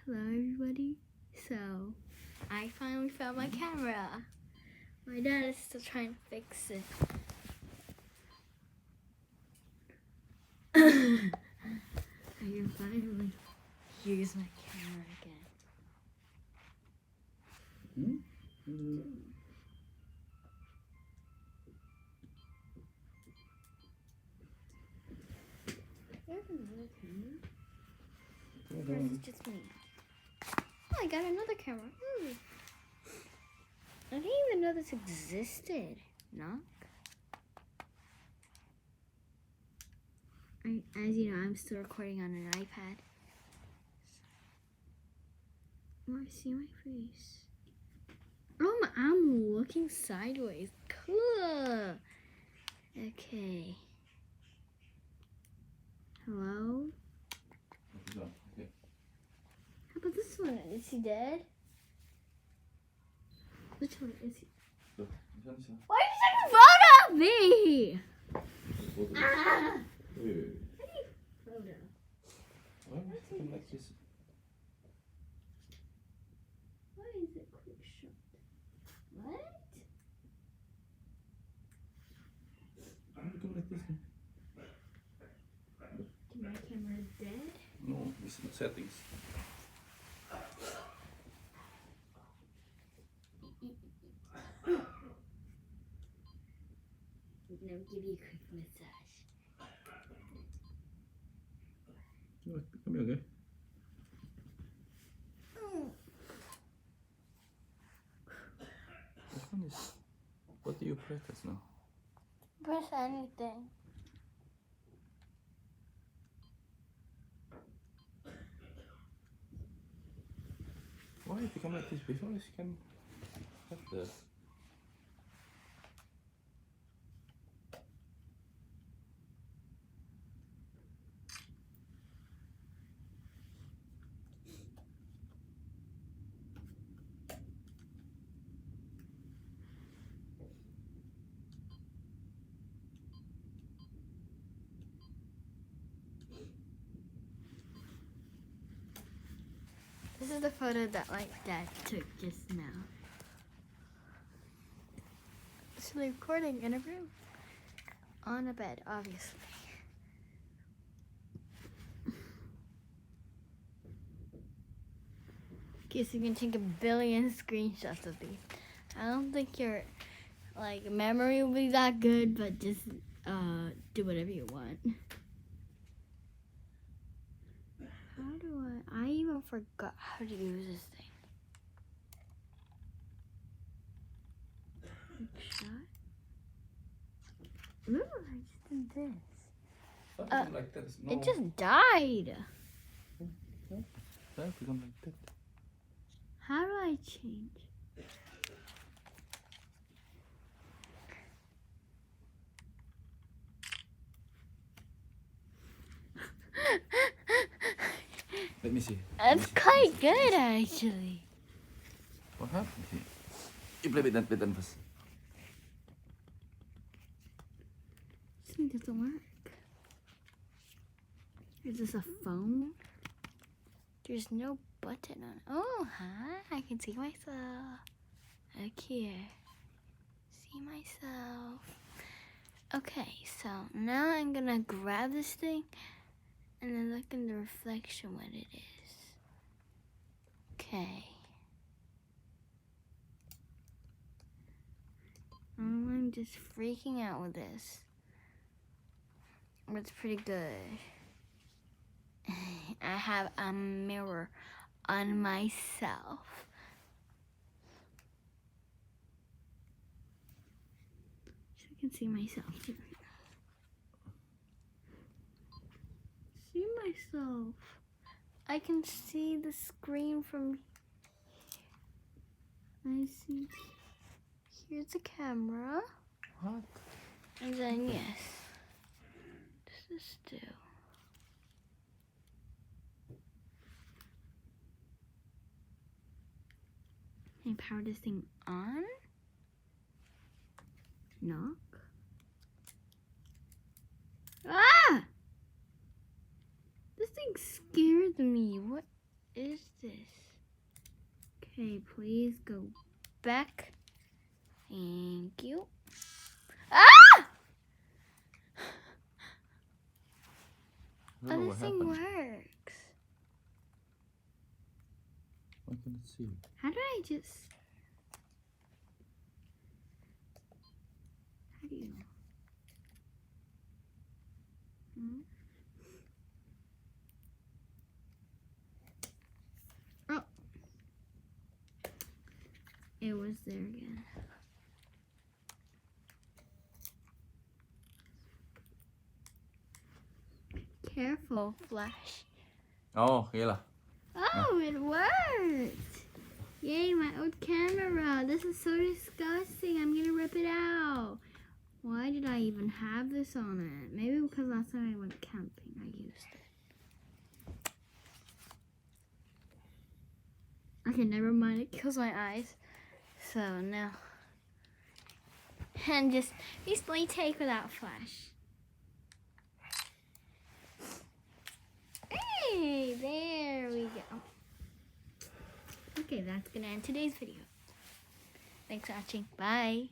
Hello everybody. So, I finally found my camera. My dad is still trying to fix it. I can finally use my camera again. There's another camera. Or is it just me? Oh, I got another camera. I didn't even know this existed. Knock. As you know, I'm still recording on an iPad. Oh, I see my face. Oh, I'm looking sideways. Cool. Okay. Hello? Okay. How about this one? Is he dead? Which one is he? Why are you taking a photo of me? Ah! Photo. Why am I taking like this? Why is it quick shot? What? I'm looking like this. My camera is dead? No, it's in settings. Now give you a quick massage. Come here, okay? This one is. What do you practice now? Press anything. Why if you come like this before you can have the. This is the photo that my dad took just now. It's recording in a room. On a bed, obviously. Guess you can take a billion screenshots of these. I don't think your memory will be that good, but just do whatever you want. How do I even forgot how to use this thing. Shot. Remember, I just did this. Something like that. No. It just died. That become like that. How do I change? Let me see. That's quite good, actually. What happened here? You play with that button first. This thing doesn't work. Is this a phone? There's no button on. Oh, hi! I can see myself. Look here. See myself. Okay, so now I'm gonna grab this thing and then look in the reflection what it is. Okay. I'm just freaking out with this. It's pretty good. I have a mirror on myself. So I can see myself. See myself. I can see the screen from here. I see. Here's the camera. What? And then, yes. This is still. Can I power this thing on? Knock. Ah! This thing scared me. What is this? Okay, please go back. Thank you. Ah! I don't know Oh, what this thing happened. works. I can see. How do I just... How do you... Hmm? Oh. It was there again. Careful, Flash. Oh, gila. Oh, it worked! Yay, my old camera. This is so disgusting. I'm gonna rip it out. Why did I even have this on it? Maybe because last time I went camping, I used it. Okay, never mind. It kills my eyes. So, no. And just basically take without Flash. Hey, there we go. Okay, that's gonna end today's video. Thanks for watching. Bye.